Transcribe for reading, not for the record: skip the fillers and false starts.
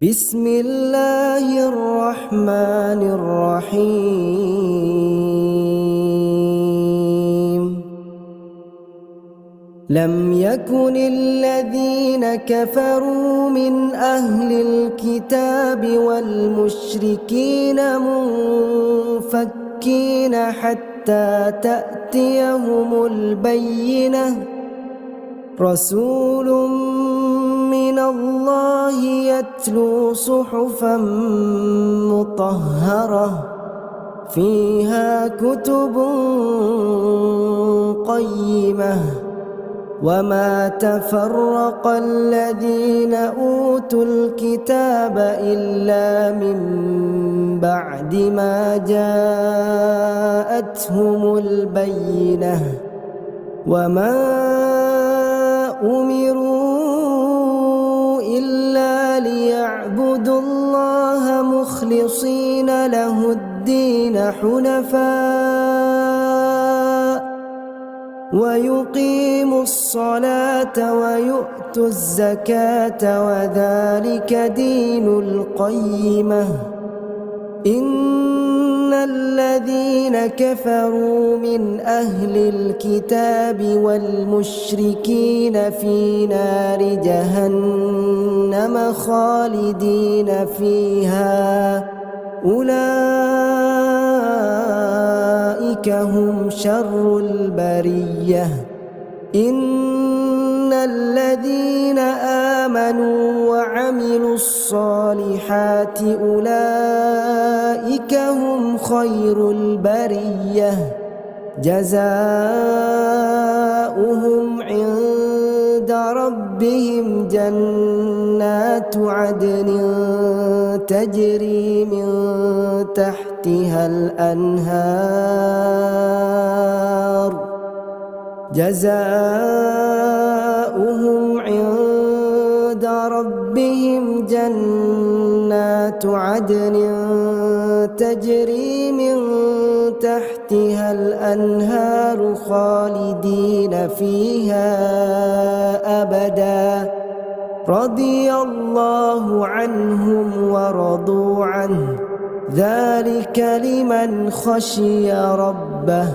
بسم الله الرحمن الرحيم. لم يكن الذين كفروا من أهل الكتاب والمشركين منفكين حتى تأتيهم البينة. رسول من الله يتلو صحفا مطهرة فيها كتب قيمة. وما تفرق الذين أوتوا الكتاب إلا من بعد ما جاءتهم البينة. وما أمروا إلا ليعبدوا الله مخلصين له الدين حنفاء ويقيموا الصلاة ويؤتوا الزكاة وذلك دين القيمة. إن الذين كفروا من أهل الكتاب والمشركين في نار جهنم خالدين فيها أولئك هم شر البرية. إن الذين آمنوا وعملوا الصالحات أولئك هم خير البرية. جزاؤهم عند ربهم جنات عدن تجري من تحتها الأنهار. جزاؤهم عند ربهم جنات عدن تجري من تحتها الأنهار خالدين فيها أبدا. رضي الله عنهم ورضوا عنه ذلك لمن خشي ربه.